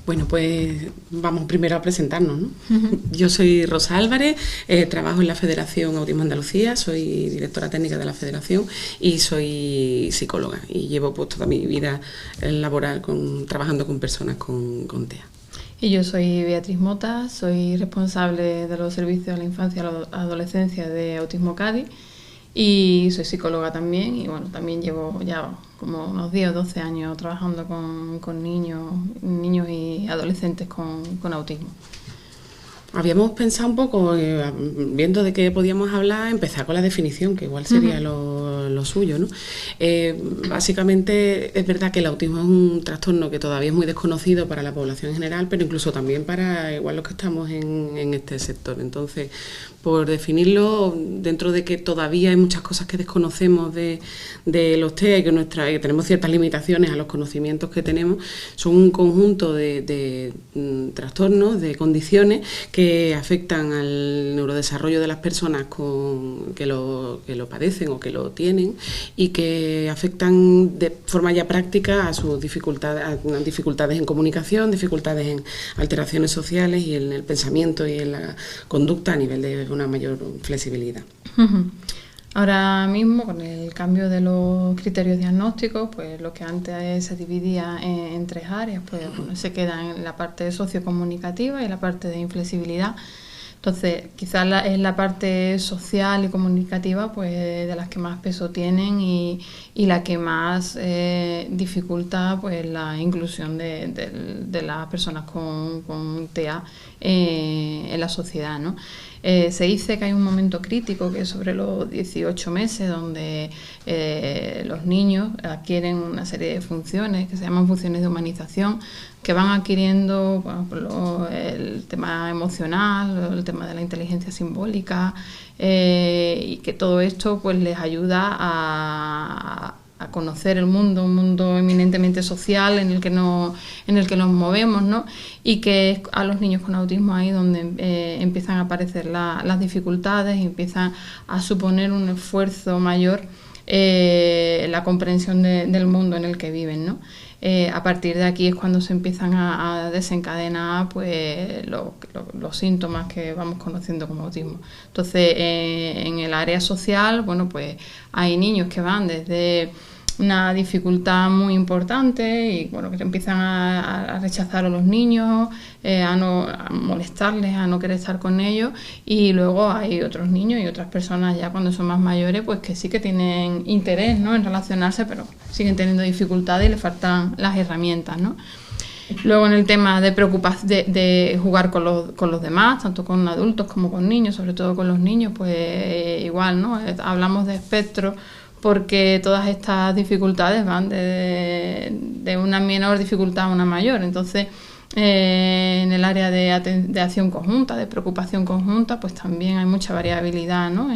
Bueno, pues vamos primero a presentarnos, ¿no? Uh-huh. Yo soy Rosa Álvarez, trabajo en la Federación Autismo Andalucía, soy directora técnica de la Federación y soy psicóloga y llevo pues toda mi vida laboral trabajando con personas con TEA. Y yo soy Beatriz Mota, soy responsable de los servicios a la infancia y a la adolescencia de Autismo Cádiz y soy psicóloga también y bueno, también llevo ya como unos 10 o 12 años trabajando con niños y adolescentes con autismo. Habíamos pensado un poco, viendo de qué podíamos hablar, empezar con la definición, que igual sería lo suyo, ¿no? Básicamente es verdad que el autismo es un trastorno que todavía es muy desconocido para la población en general, pero incluso también para igual los que estamos en este sector. Entonces, por definirlo, dentro de que todavía hay muchas cosas que desconocemos de los TEA y que tenemos ciertas limitaciones a los conocimientos que tenemos, son un conjunto de trastornos, de condiciones que afectan al neurodesarrollo de las personas que lo padecen o que lo tienen y que afectan de forma ya práctica a sus dificultades en comunicación, dificultades en alteraciones sociales y en el pensamiento y en la conducta a nivel de una mayor flexibilidad. Uh-huh. Ahora mismo, con el cambio de los criterios diagnósticos, pues lo que antes se dividía en tres áreas, pues bueno, se queda en la parte sociocomunicativa y la parte de inflexibilidad. Entonces, quizás es la parte social y comunicativa pues de las que más peso tienen y la que más dificulta pues la inclusión de las personas con TEA en la sociedad, ¿no? Se dice que hay un momento crítico que es sobre los 18 meses donde los niños adquieren una serie de funciones que se llaman funciones de humanización, que van adquiriendo el tema emocional, el tema de la inteligencia simbólica y que todo esto pues les ayuda a conocer el mundo, un mundo eminentemente social en el que nos movemos, ¿no? Y que es a los niños con autismo ahí donde empiezan a aparecer las dificultades y empiezan a suponer un esfuerzo mayor la comprensión del mundo en el que viven, ¿no? A partir de aquí es cuando se empiezan a desencadenar pues los síntomas que vamos conociendo como autismo. Entonces, en el área social, bueno, pues hay niños que van desde una dificultad muy importante y bueno, que empiezan a rechazar a los niños, a molestarles, a no querer estar con ellos, y luego hay otros niños y otras personas ya cuando son más mayores pues que sí que tienen interés, ¿no?, en relacionarse, pero siguen teniendo dificultades y les faltan las herramientas, ¿no? Luego en el tema de jugar con los demás, tanto con adultos como con niños, sobre todo con los niños, pues igual, ¿no? Hablamos de espectro porque todas estas dificultades van de una menor dificultad a una mayor. Entonces, en el área de acción conjunta, de preocupación conjunta, pues también hay mucha variabilidad, ¿no?,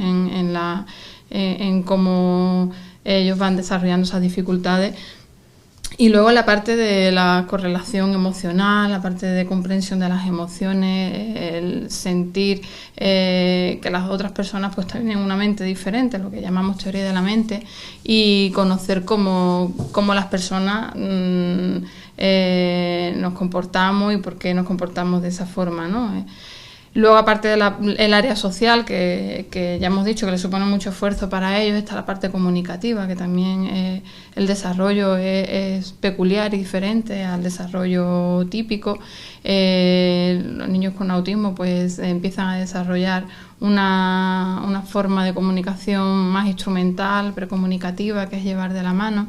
en cómo ellos van desarrollando esas dificultades. Y luego la parte de la correlación emocional, la parte de comprensión de las emociones, el sentir que las otras personas pues tienen una mente diferente, lo que llamamos teoría de la mente, y conocer cómo las personas nos comportamos y por qué nos comportamos de esa forma, ¿no? Luego, aparte del área social, que ya hemos dicho que le supone mucho esfuerzo para ellos, está la parte comunicativa, que también el desarrollo es peculiar y diferente al desarrollo típico. Los niños con autismo pues empiezan a desarrollar una forma de comunicación más instrumental, precomunicativa, que es llevar de la mano.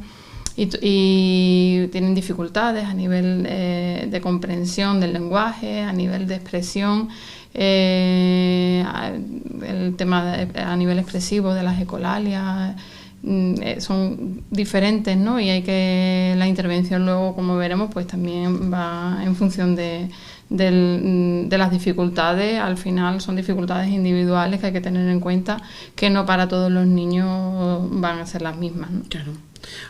Y tienen dificultades a nivel de comprensión del lenguaje, a nivel de expresión, el tema a nivel expresivo de las ecolalias, son diferentes, ¿no? Y la intervención luego, como veremos, pues también va en función de de las dificultades, al final son dificultades individuales que hay que tener en cuenta, que no para todos los niños van a ser las mismas, ¿no? Claro.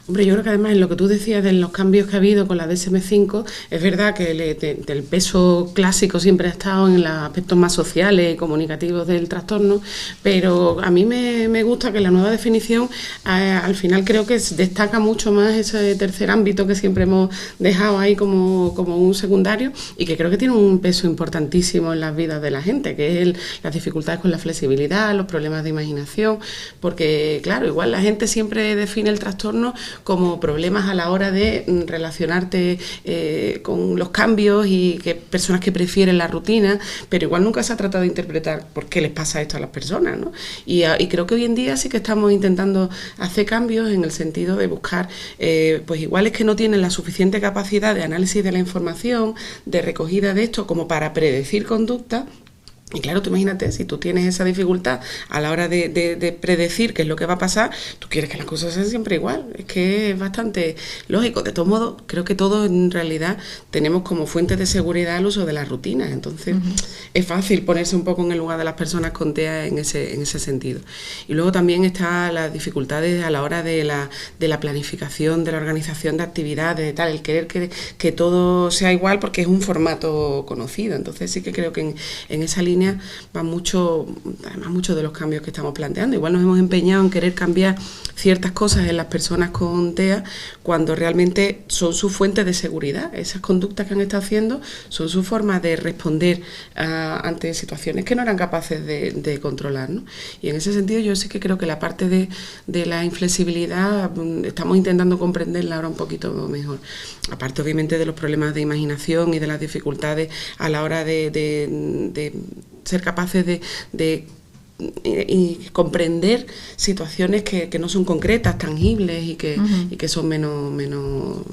Hombre, yo creo que además en lo que tú decías de los cambios que ha habido con la DSM-5, es verdad que el peso clásico siempre ha estado en los aspectos más sociales y comunicativos del trastorno, pero a mí me gusta que la nueva definición al final creo que destaca mucho más ese tercer ámbito que siempre hemos dejado ahí como un secundario y que creo que tiene un peso importantísimo en las vidas de la gente, que es las dificultades con la flexibilidad, los problemas de imaginación, porque claro, igual la gente siempre define el trastorno como problemas a la hora de relacionarte con los cambios y que personas que prefieren la rutina, pero igual nunca se ha tratado de interpretar por qué les pasa esto a las personas, ¿no? Y creo que hoy en día sí que estamos intentando hacer cambios en el sentido de buscar, pues igual es que no tienen la suficiente capacidad de análisis de la información, de recogida de esto como para predecir conducta. Y claro, tú imagínate, si tú tienes esa dificultad a la hora de predecir qué es lo que va a pasar, tú quieres que las cosas sean siempre igual. Es que es bastante lógico. De todos modos, creo que todos en realidad tenemos como fuente de seguridad el uso de las rutinas. Entonces, es fácil ponerse un poco en el lugar de las personas con TEA en ese sentido. Y luego también están las dificultades a la hora de la planificación, de la organización de actividades, tal, el querer que todo sea igual porque es un formato conocido. Entonces, sí que creo que en esa línea van además muchos de los cambios que estamos planteando. Igual nos hemos empeñado en querer cambiar ciertas cosas en las personas con TEA cuando realmente son su fuente de seguridad. Esas conductas que han estado haciendo son su forma de responder ante situaciones que no eran capaces de controlar, ¿no? Y en ese sentido yo sí que creo que la parte de la inflexibilidad estamos intentando comprenderla ahora un poquito mejor. Aparte obviamente de los problemas de imaginación y de las dificultades a la hora de ser capaces de comprender situaciones que no son concretas, tangibles y que son menos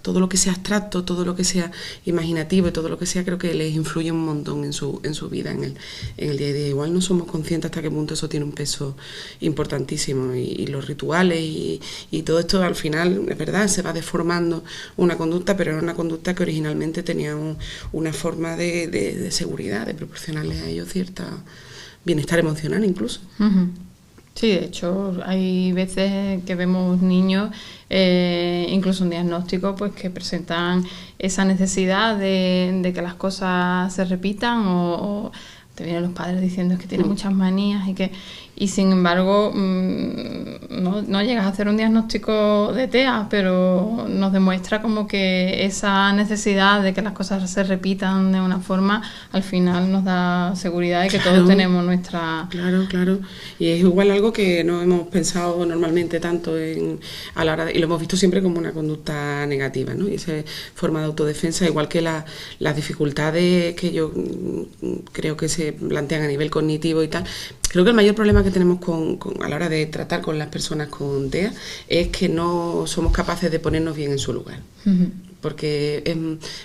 todo lo que sea abstracto, todo lo que sea imaginativo y todo lo que sea, creo que les influye un montón en su vida, en el día a día. Igual no somos conscientes hasta qué punto eso tiene un peso importantísimo y los rituales y todo esto al final, es verdad, se va deformando una conducta, pero era una conducta que originalmente tenía una forma de seguridad, de proporcionarles a ellos cierta bienestar emocional incluso. Sí, de hecho, hay veces que vemos niños, incluso un diagnóstico, pues que presentan esa necesidad de que las cosas se repitan o te vienen los padres diciendo que tiene muchas manías y sin embargo no llegas a hacer un diagnóstico de TEA, pero nos demuestra como que esa necesidad de que las cosas se repitan de una forma al final nos da seguridad de que todos tenemos nuestra... Claro. Y es igual algo que no hemos pensado normalmente tanto a la hora y lo hemos visto siempre como una conducta negativa, ¿no? Y esa forma de autodefensa, igual que las dificultades que yo creo que se plantean a nivel cognitivo y tal. Creo que el mayor problema que tenemos a la hora de tratar con las personas con TEA es que no somos capaces de ponernos bien en su lugar. Porque es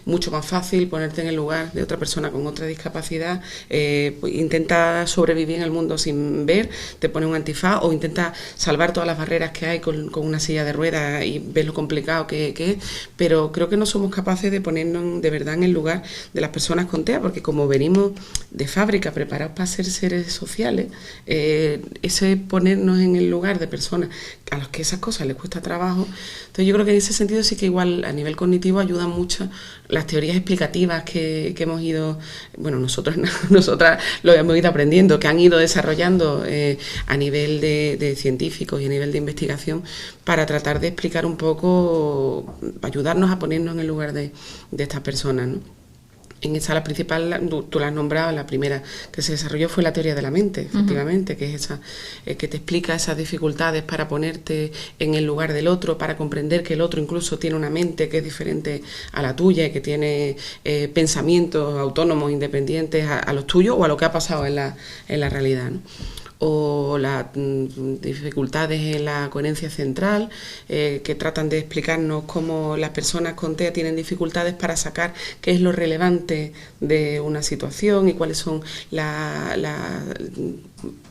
mucho más fácil ponerte en el lugar de otra persona con otra discapacidad, pues intenta sobrevivir en el mundo sin ver, te pone un antifaz o intenta salvar todas las barreras que hay con una silla de ruedas y ves lo complicado que es, pero creo que no somos capaces de ponernos de verdad en el lugar de las personas con TEA, porque como venimos de fábrica preparados para ser seres sociales, ese ponernos en el lugar de personas a las que esas cosas les cuesta trabajo. Entonces yo creo que en ese sentido sí que igual a nivel cognitivo ayudan mucho las teorías explicativas que hemos ido, bueno, nosotras lo hemos ido aprendiendo, que han ido desarrollando a nivel de científicos y a nivel de investigación para tratar de explicar un poco, ayudarnos a ponernos en el lugar de estas personas, ¿no? En esa la principal, tú la has nombrado, la primera que se desarrolló fue la teoría de la mente, efectivamente, que es esa que te explica esas dificultades para ponerte en el lugar del otro, para comprender que el otro incluso tiene una mente que es diferente a la tuya y que tiene pensamientos autónomos, independientes a los tuyos o a lo que ha pasado en la realidad, ¿no? O las dificultades en la coherencia central, que tratan de explicarnos cómo las personas con TEA tienen dificultades para sacar qué es lo relevante de una situación y cuáles son los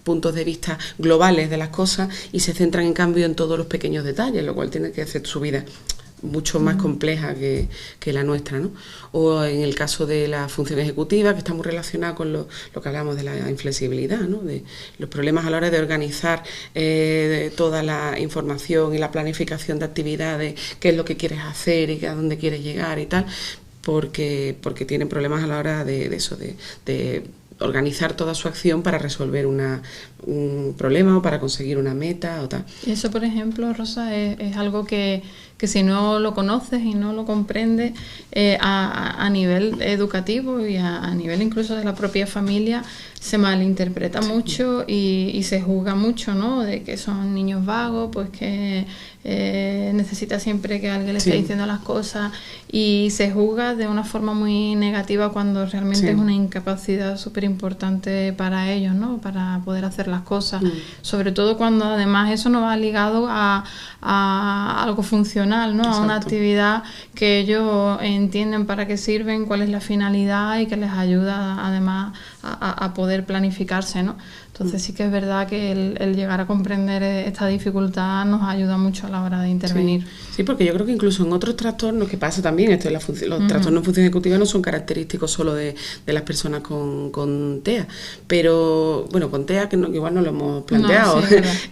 puntos de vista globales de las cosas y se centran en cambio en todos los pequeños detalles, lo cual tiene que hacer su vida mucho más compleja que la nuestra, ¿no? O en el caso de la función ejecutiva, que está muy relacionada con lo que hablamos de la inflexibilidad, ¿no? De los problemas a la hora de organizar toda la información y la planificación de actividades, qué es lo que quieres hacer y a dónde quieres llegar y tal, porque tienen problemas a la hora de eso, de organizar toda su acción para resolver un problema o para conseguir una meta o tal. Y eso, por ejemplo, Rosa, es algo que si no lo conoces y no lo comprendes a nivel educativo y a nivel incluso de la propia familia, se malinterpreta mucho y se juzga mucho, ¿no? De que son niños vagos, pues que necesita siempre que alguien le esté diciendo las cosas, y se juzga de una forma muy negativa cuando realmente es una incapacidad súper importante para ellos, ¿no? Para poder hacer las cosas, sobre todo cuando además eso no va ligado a algo funcional, ¿no? A una actividad que ellos entienden para qué sirven, cuál es la finalidad y que les ayuda además a poder planificarse, ¿no? Entonces sí que es verdad que el llegar a comprender esta dificultad nos ayuda mucho a la hora de intervenir. Sí, porque yo creo que incluso en otros trastornos, que pasa también, esto de los trastornos en función ejecutiva no son característicos solo de las personas con TEA, pero bueno, con TEA que igual no lo hemos planteado,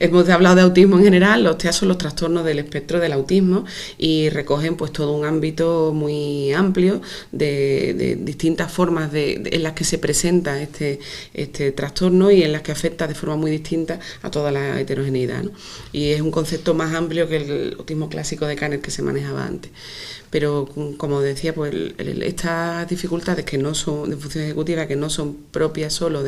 hemos hablado de autismo en general. Los TEA son los trastornos del espectro del autismo y recogen pues todo un ámbito muy amplio de distintas formas en las que se presenta este trastorno y en las que afecta de forma muy distinta a toda la heterogeneidad, ¿no? Y es un concepto más amplio que el autismo clásico de Canet que se manejaba antes. Pero como decía, pues estas dificultades que no son de función ejecutiva, que no son propias solo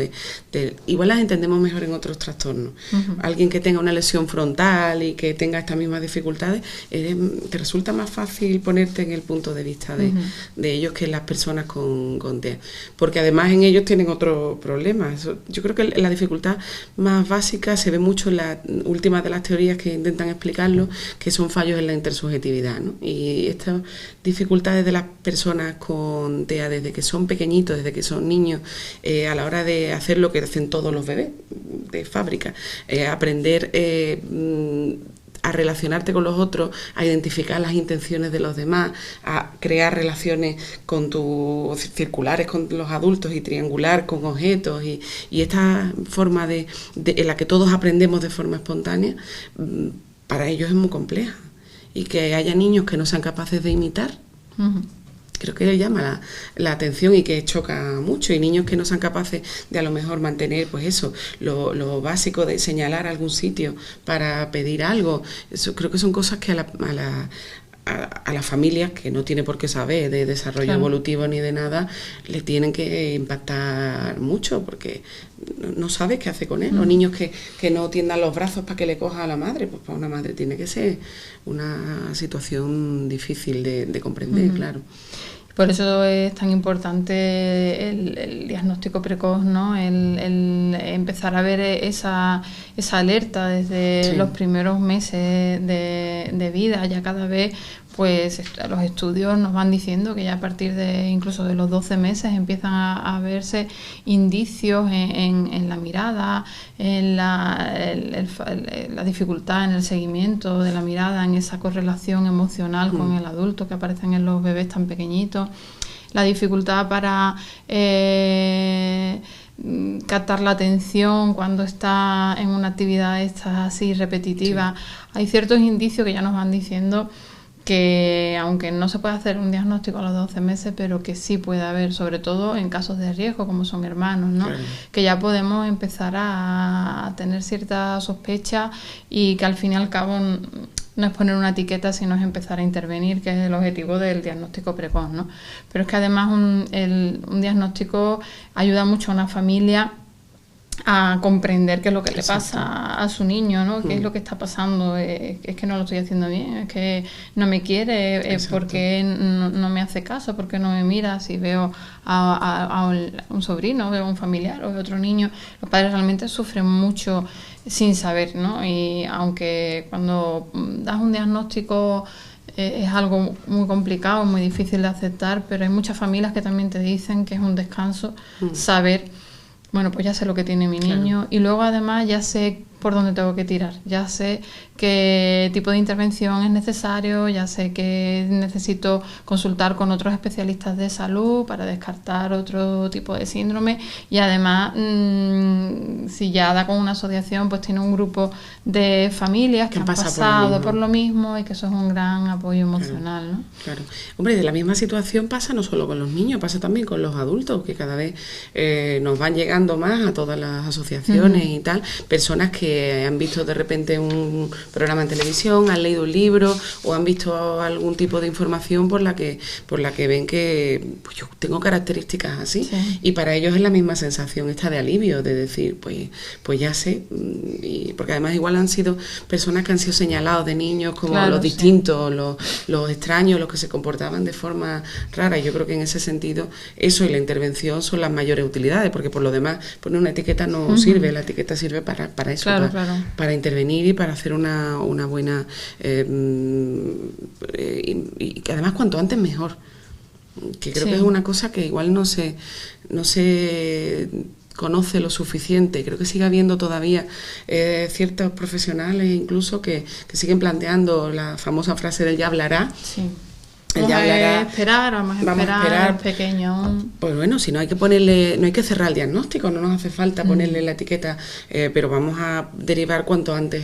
igual las entendemos mejor en otros trastornos. Alguien que tenga una lesión frontal y que tenga estas mismas dificultades, te resulta más fácil ponerte en el punto de vista de ellos que las personas con TEA, porque además en ellos tienen otros problemas. Yo creo que la dificultad más básica se ve mucho en las últimas de las teorías que intentan explicarlo, que son fallos en la intersubjetividad, ¿no? Y estas dificultades de las personas con TEA desde que son pequeñitos, desde que son niños, a la hora de hacer lo que hacen todos los bebés de fábrica, aprender a relacionarte con los otros, a identificar las intenciones de los demás, a crear relaciones con tus circulares con los adultos y triangular con objetos, y esta forma en la que todos aprendemos de forma espontánea, para ellos es muy compleja. Y que haya niños que no sean capaces de imitar, creo que le llama la atención y que choca mucho, y niños que no sean capaces de a lo mejor mantener pues eso, lo básico de señalar algún sitio para pedir algo. Eso creo que son cosas que a las familias, que no tiene por qué saber de desarrollo evolutivo ni de nada, le tienen que impactar mucho, porque no sabes qué hace con él. Los niños que no tiendan los brazos para que le coja a la madre, pues para una madre tiene que ser una situación difícil de comprender, claro. Por eso es tan importante el diagnóstico precoz, ¿no? El empezar a ver esa alerta desde los primeros meses de vida. Ya cada vez pues los estudios nos van diciendo que ya a partir de incluso de los 12 meses empiezan a verse indicios en la mirada, en la dificultad en el seguimiento de la mirada, en esa correlación emocional con el adulto que aparecen en los bebés tan pequeñitos, la dificultad para captar la atención cuando está en una actividad así repetitiva. Hay ciertos indicios que ya nos van diciendo que aunque no se puede hacer un diagnóstico a los 12 meses, pero que sí puede haber, sobre todo en casos de riesgo como son hermanos, ¿no? Que ya podemos empezar a tener cierta sospecha, y que al fin y al cabo no es poner una etiqueta, sino es empezar a intervenir, que es el objetivo del diagnóstico precoz, ¿no? Pero es que además un diagnóstico ayuda mucho a una familia a comprender qué es lo que le pasa a su niño, ¿no? Qué es lo que está pasando, es que no lo estoy haciendo bien, es que no me quiere, porque no me hace caso, porque no me mira. Si veo a un sobrino, veo a un familiar o veo a otro niño, los padres realmente sufren mucho sin saber, ¿no? Y aunque cuando das un diagnóstico es algo muy complicado, muy difícil de aceptar, pero hay muchas familias que también te dicen que es un descanso saber, bueno, pues ya sé lo que tiene mi niño, y luego además ya sé por dónde tengo que tirar, ya sé qué tipo de intervención es necesario, ya sé que necesito consultar con otros especialistas de salud para descartar otro tipo de síndrome, y además si ya da con una asociación, pues tiene un grupo de familias que han pasado por lo mismo y que eso es un gran apoyo emocional, ¿no? Claro. Hombre, de la misma situación pasa no solo con los niños, pasa también con los adultos, que cada vez nos van llegando más a todas las asociaciones y tal, personas que han visto de repente un programa en televisión, han leído un libro o han visto algún tipo de información por la que ven que pues, yo tengo características así, y para ellos es la misma sensación esta de alivio, de decir, pues ya sé, y porque además igual han sido personas que han sido señalados de niños como los distintos, los extraños, los que se comportaban de forma rara, y yo creo que en ese sentido eso y la intervención son las mayores utilidades, porque por lo demás poner una etiqueta no sirve, la etiqueta sirve para eso, para intervenir y para hacer una buena y que además cuanto antes mejor, que creo que es una cosa que igual no se conoce lo suficiente. Creo que sigue habiendo todavía ciertos profesionales incluso que siguen planteando la famosa frase del ya hablará. Vamos a esperar pequeño. Pues bueno, si no hay que cerrar el diagnóstico, no nos hace falta ponerle la etiqueta, pero vamos a derivar cuanto antes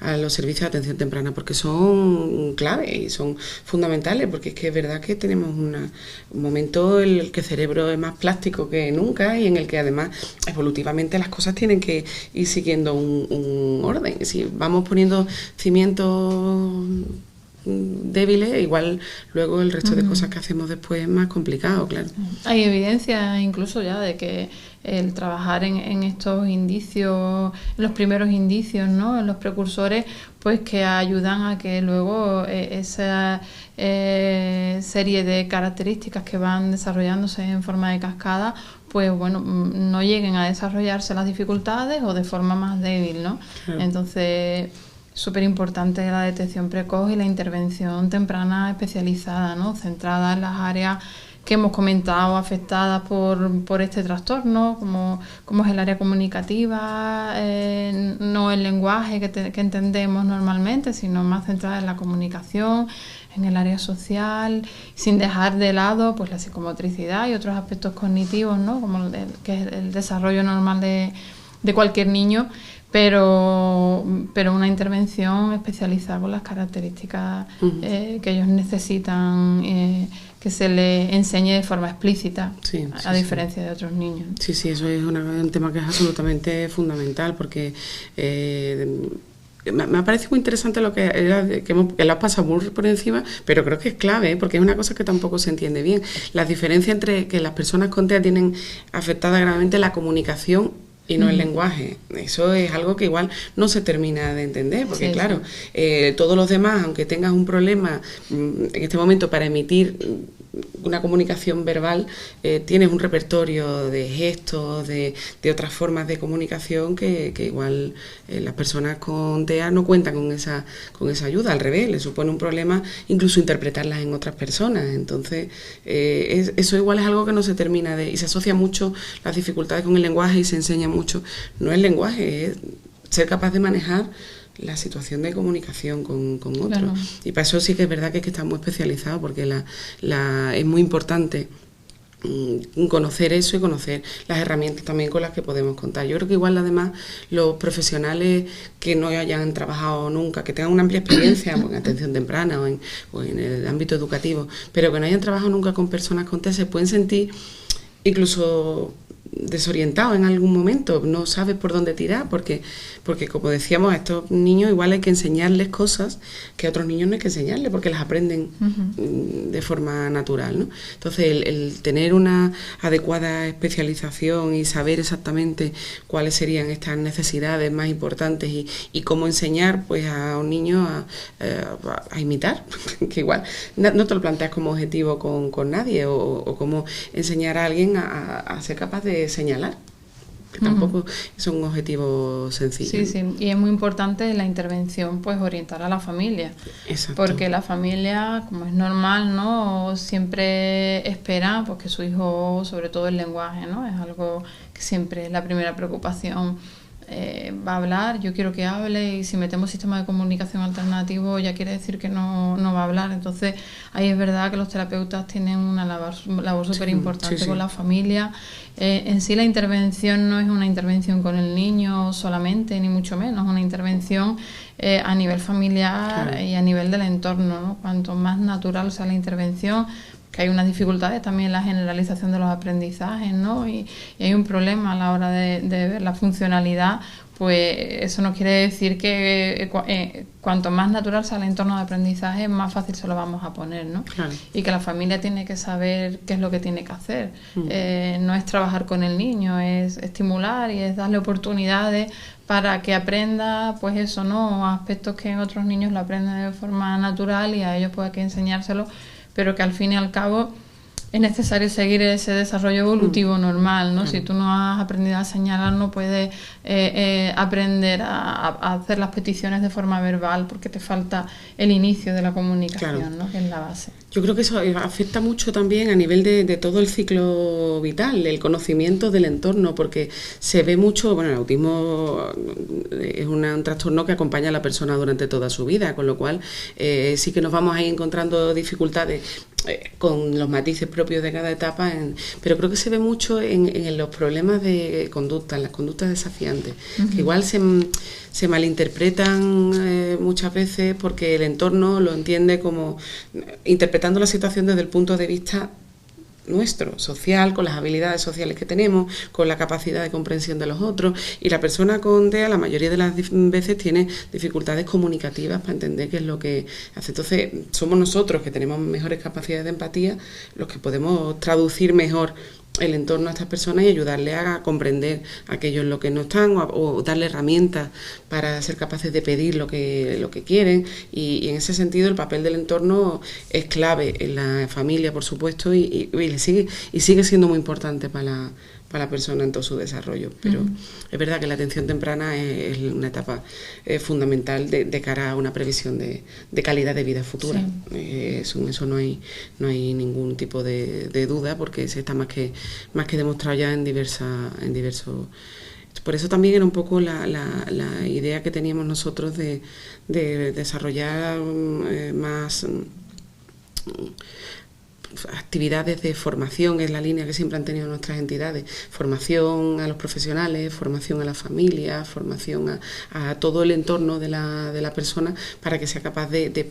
a los servicios de atención temprana, porque son clave y son fundamentales, porque es que es verdad que tenemos un momento en el que el cerebro es más plástico que nunca y en el que además evolutivamente las cosas tienen que ir siguiendo un orden. Si vamos poniendo cimientos débiles, igual luego el resto de cosas que hacemos después es más complicado, claro. Hay evidencia incluso ya de que el trabajar en estos indicios, en los primeros indicios, ¿no?, en los precursores, pues que ayudan a que luego esa serie de características que van desarrollándose en forma de cascada, pues bueno, no lleguen a desarrollarse las dificultades o de forma más débil, ¿no? Entonces, súper importante la detección precoz y la intervención temprana especializada, ¿no?, centrada en las áreas que hemos comentado afectadas por este trastorno, como es el área comunicativa, no el lenguaje que entendemos normalmente, sino más centrada en la comunicación, en el área social, sin dejar de lado pues la psicomotricidad y otros aspectos cognitivos, ¿no?, como que es el desarrollo normal de cualquier niño, pero una intervención especializada con las características que ellos necesitan, que se les enseñe de forma explícita, a diferencia de otros niños. Sí, eso es un tema que es absolutamente fundamental, porque me ha parecido muy interesante lo que lo has pasado muy por encima, pero creo que es clave, porque es una cosa que tampoco se entiende bien. La diferencia entre que las personas con TEA tienen afectada gravemente la comunicación y no el lenguaje. Eso es algo que igual no se termina de entender, porque todos los demás, aunque tengas un problema en este momento para emitir una comunicación verbal, tienes un repertorio de gestos, de otras formas de comunicación que igual las personas con TEA no cuentan con esa ayuda, al revés, les supone un problema incluso interpretarlas en otras personas. Entonces eso igual es algo que no se termina y se asocia mucho las dificultades con el lenguaje y se enseña mucho. No es lenguaje, es ser capaz de manejar la situación de comunicación con otros. Claro. Y para eso sí que es verdad que está muy especializado, porque es muy importante conocer eso y conocer las herramientas también con las que podemos contar. Yo creo que igual además los profesionales que no hayan trabajado nunca, que tengan una amplia experiencia en atención temprana o en el ámbito educativo, pero que no hayan trabajado nunca con personas con TEA, se pueden sentir incluso desorientado en algún momento, no sabes por dónde tirar, porque como decíamos, a estos niños igual hay que enseñarles cosas que a otros niños no hay que enseñarles, porque las aprenden de forma natural, ¿no? Entonces el tener una adecuada especialización y saber exactamente cuáles serían estas necesidades más importantes y cómo enseñar pues a un niño a imitar, que igual no te lo planteas como objetivo con nadie, o cómo enseñar a alguien a ser capaz de señalar, que tampoco es un objetivo sencillo. Sí, y es muy importante la intervención, pues orientar a la familia. Exacto. Porque la familia, como es normal, ¿no?, siempre espera pues que su hijo, sobre todo el lenguaje, ¿no?, es algo que siempre es la primera preocupación va a hablar, yo quiero que hable, y si metemos sistema de comunicación alternativo ya quiere decir que no va a hablar. Entonces ahí es verdad que los terapeutas tienen una labor súper importante con la familia. En sí la intervención no es una intervención con el niño solamente, ni mucho menos, una intervención a nivel familiar y a nivel del entorno, ¿no? Cuanto más natural sea la intervención, que hay unas dificultades también en la generalización de los aprendizajes, ¿no? Y hay un problema a la hora de ver la funcionalidad, pues eso no quiere decir que cuanto más natural sea el entorno de aprendizaje, más fácil se lo vamos a poner, ¿no? Claro. Y que la familia tiene que saber qué es lo que tiene que hacer. No es trabajar con el niño, es estimular y es darle oportunidades para que aprenda, pues eso, ¿no? Aspectos que en otros niños lo aprenden de forma natural y a ellos pues hay que enseñárselo, pero que al fin y al cabo es necesario seguir ese desarrollo evolutivo normal, ¿no? Si tú no has aprendido a señalar, no puedes aprender a hacer las peticiones de forma verbal, porque te falta el inicio de la comunicación, ¿no? Que es la base. Yo creo que eso afecta mucho también a nivel de todo el ciclo vital, el conocimiento del entorno, porque se ve mucho, bueno, el autismo es un trastorno que acompaña a la persona durante toda su vida, con lo cual sí que nos vamos a ir encontrando dificultades con los matices propios de cada etapa, pero creo que se ve mucho en los problemas de conducta, en las conductas desafiantes, que igual se malinterpretan muchas veces porque el entorno lo entiende como interpretando la situación desde el punto de vista nuestro, social, con las habilidades sociales que tenemos, con la capacidad de comprensión de los otros, y la persona con TEA la mayoría de las veces tiene dificultades comunicativas para entender qué es lo que hace. Entonces somos nosotros, que tenemos mejores capacidades de empatía, los que podemos traducir mejor el entorno a estas personas y ayudarles a comprender aquello en lo que no están, o darle herramientas para ser capaces de pedir lo que quieren, y en ese sentido el papel del entorno es clave en la familia, por supuesto, y sigue siendo muy importante para la persona en todo su desarrollo, pero es verdad que la atención temprana es una etapa fundamental de cara a una previsión de calidad de vida futura. Eso no hay ningún tipo de duda, porque se está más que demostrado ya en diversos. Por eso también era un poco la idea que teníamos nosotros de desarrollar más actividades de formación, es la línea que siempre han tenido nuestras entidades: formación a los profesionales, formación a la familia, formación a todo el entorno de la persona, para que sea capaz de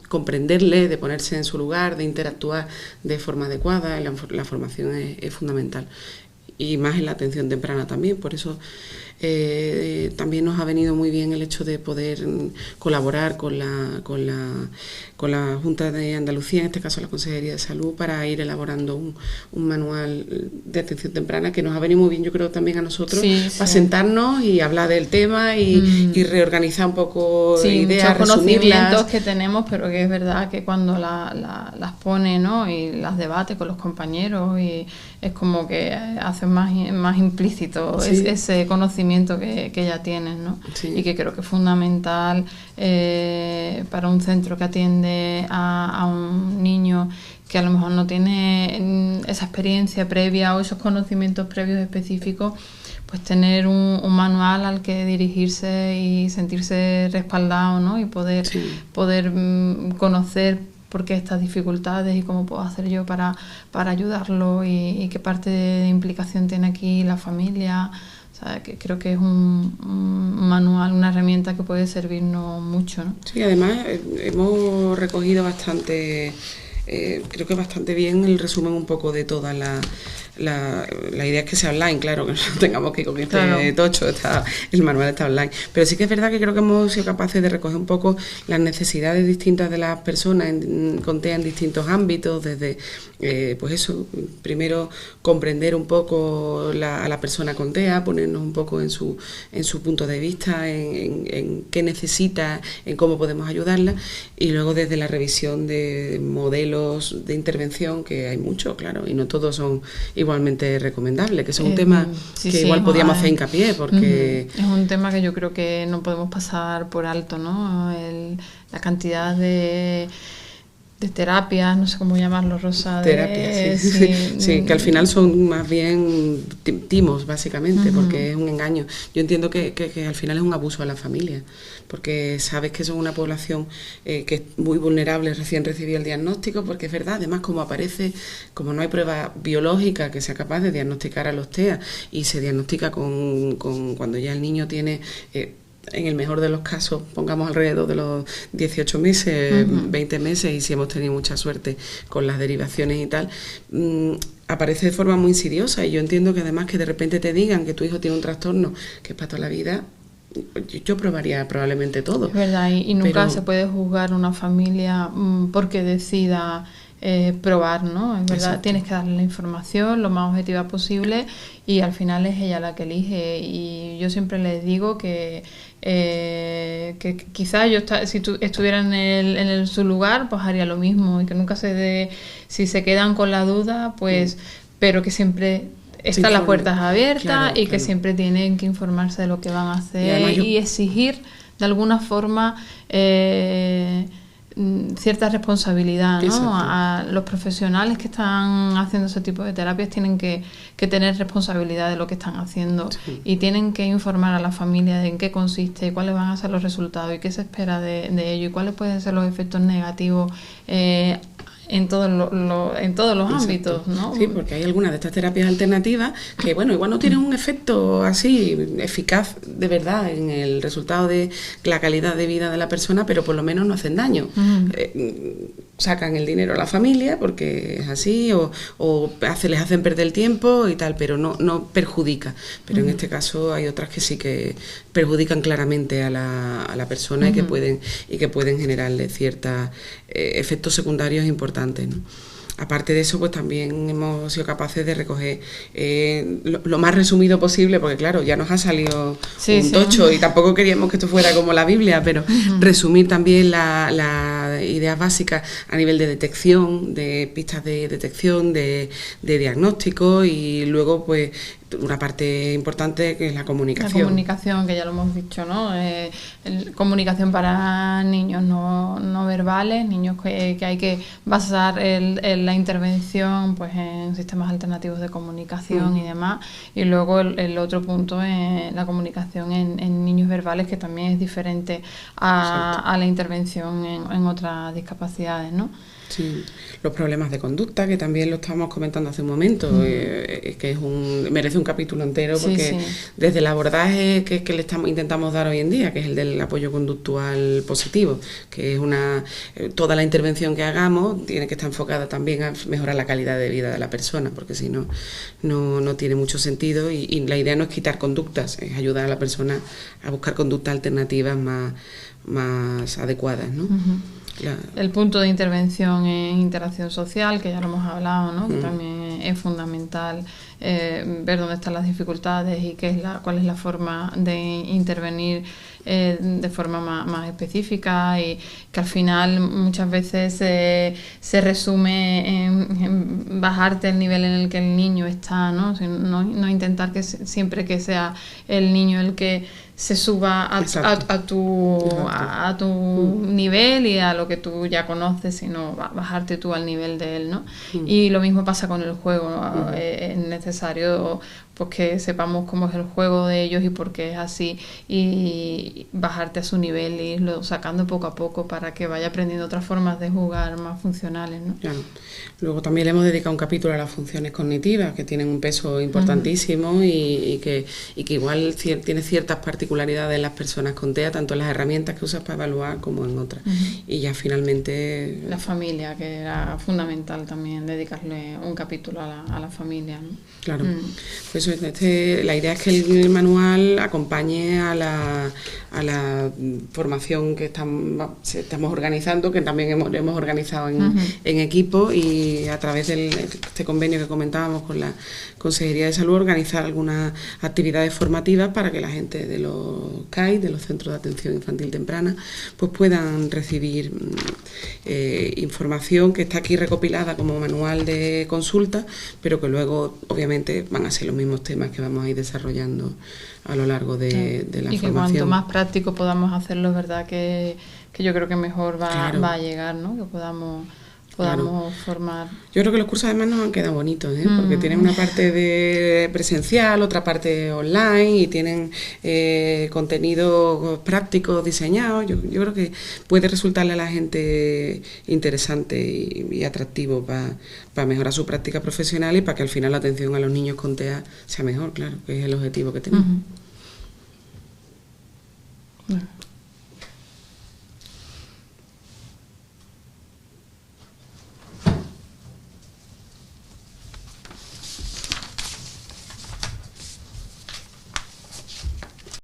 comprenderle, de ponerse en su lugar, de interactuar de forma adecuada. La formación es fundamental, y más en la atención temprana también. Por eso también nos ha venido muy bien el hecho de poder colaborar con la Junta de Andalucía, en este caso la Consejería de Salud, para ir elaborando un manual de atención temprana, que nos ha venido muy bien, yo creo, también a nosotros, para sentarnos y hablar del tema y reorganizar un poco ideas, muchos conocimientos que tenemos, pero que es verdad que cuando las pone, ¿no?, y las debate con los compañeros, y es como que hacen más implícito ese conocimiento que ya tienen, ¿no? Y que creo que es fundamental para un centro que atiende a un niño que a lo mejor no tiene esa experiencia previa o esos conocimientos previos específicos, pues tener un manual al que dirigirse y sentirse respaldado, ¿no? Y poder conocer por qué estas dificultades y cómo puedo hacer yo para ayudarlo, y qué parte de implicación tiene aquí la familia. O sea, que creo que es un manual, una herramienta que puede servirnos mucho, ¿no? Sí, además hemos recogido bastante, creo que bastante bien el resumen un poco de toda la idea es que sea online, claro, que no tengamos que ir con este tocho, el manual está online, pero sí que es verdad que creo que hemos sido capaces de recoger un poco las necesidades distintas de las personas con TEA en distintos ámbitos, desde pues eso, primero comprender un poco a la persona con TEA, ponernos un poco en su punto de vista, en qué necesita, en cómo podemos ayudarla, y luego desde la revisión de modelos de intervención, que hay muchos, claro, y no todos son igualmente recomendables, que es un tema que igual podíamos hacer hincapié, porque es un tema que yo creo que no podemos pasar por alto, ¿no? La cantidad de de terapias, no sé cómo llamarlo, Rosa. Terapias, sí. Sí, que al final son más bien timos, básicamente, porque es un engaño. Yo entiendo que al final es un abuso a la familia, porque sabes que son una población que es muy vulnerable, recién recibió el diagnóstico, porque es verdad, además como aparece, como no hay prueba biológica que sea capaz de diagnosticar a los TEA, y se diagnostica cuando ya el niño tiene... en el mejor de los casos, pongamos alrededor de los 18 meses, 20 meses, y si hemos tenido mucha suerte con las derivaciones y tal, aparece de forma muy insidiosa. Y yo entiendo que además que de repente te digan que tu hijo tiene un trastorno que es para toda la vida, yo probaría probablemente todo. Es verdad, y nunca se puede juzgar una familia porque decida probar, ¿no? Es verdad, exacto, tienes que darle la información lo más objetiva posible y al final es ella la que elige. Y yo siempre les digo que quizás yo si estuviera en su lugar, pues haría lo mismo, y que nunca si se quedan con la duda, pues pero que siempre están las puertas abiertas, claro, y que siempre tienen que informarse de lo que van a hacer y exigir de alguna forma cierta responsabilidad, ¿no? A los profesionales que están haciendo ese tipo de terapias tienen que tener responsabilidad de lo que están haciendo, sí, y tienen que informar a la familia de en qué consiste, cuáles van a ser los resultados y qué se espera de ello, y cuáles pueden ser los efectos negativos en todos los ámbitos, ¿no? Sí, porque hay algunas de estas terapias alternativas que, bueno, igual no tienen un efecto así eficaz de verdad en el resultado de la calidad de vida de la persona, pero por lo menos no hacen daño. Sacan el dinero a la familia porque es así, o les hacen perder el tiempo y tal, pero no perjudica. Pero en este caso hay otras que sí que perjudican claramente a la persona y que pueden generarle ciertos efectos secundarios importantes, ¿no? Aparte de eso, pues también hemos sido capaces de recoger lo más resumido posible, porque claro, ya nos ha salido un tocho y tampoco queríamos que esto fuera como la Biblia, pero resumir también las ideas básicas a nivel de detección, de pistas de detección, de diagnóstico, y luego pues una parte importante que es la comunicación. La comunicación, que ya lo hemos dicho, ¿no? Comunicación para niños no verbales, niños que hay que basar la intervención pues en sistemas alternativos de comunicación y demás. Y luego el otro punto es la comunicación en niños verbales, que también es diferente a la intervención en otras discapacidades, ¿no? Sí, los problemas de conducta, que también lo estábamos comentando hace un momento, que merece un capítulo entero, porque desde el abordaje que intentamos dar hoy en día, que es el del apoyo conductual positivo, que es toda la intervención que hagamos tiene que estar enfocada también a mejorar la calidad de vida de la persona, porque si no tiene mucho sentido, y la idea no es quitar conductas, es ayudar a la persona a buscar conductas alternativas más adecuadas, ¿no? El punto de intervención en interacción social, que ya lo hemos hablado, ¿no? Que también es fundamental ver dónde están las dificultades y cuál es la forma de intervenir de forma más específica, y que al final muchas veces se resume en bajarte el nivel en el que el niño está, ¿no? No intentar que siempre que sea el niño el que se suba a tu nivel y a lo que tú ya conoces, sino bajarte tú al nivel de él, ¿no? Y lo mismo pasa con el juego, ¿no? Es necesario pues que sepamos cómo es el juego de ellos y por qué es así, y bajarte a su nivel e irlo sacando poco a poco para que vaya aprendiendo otras formas de jugar más funcionales, ¿no? Claro. Luego también le hemos dedicado un capítulo a las funciones cognitivas, que tienen un peso importantísimo y que igual tiene ciertas particularidades en las personas con TEA, tanto en las herramientas que usas para evaluar como en otras. Y ya finalmente... La familia, que era fundamental también dedicarle un capítulo a la familia, ¿no? Claro. Pues la idea es que el manual acompañe a la formación que estamos organizando, que también hemos organizado en equipo, y a través de este convenio que comentábamos con la Consejería de Salud, organizar algunas actividades formativas para que la gente de los CAI, de los Centros de Atención Infantil Temprana, pues puedan recibir información que está aquí recopilada como manual de consulta, pero que luego obviamente van a ser los mismos temas que vamos a ir desarrollando a lo largo de la formación. Y que cuanto más práctico podamos hacerlo, es verdad que yo creo que mejor va a llegar, ¿no? Que podamos podamos formar. Yo creo que los cursos además nos han quedado bonitos, porque tienen una parte de presencial, otra parte online y tienen contenidos prácticos diseñados. Yo creo que puede resultarle a la gente interesante y atractivo para mejorar su práctica profesional y para que al final la atención a los niños con TEA sea mejor, claro, que es el objetivo que tenemos.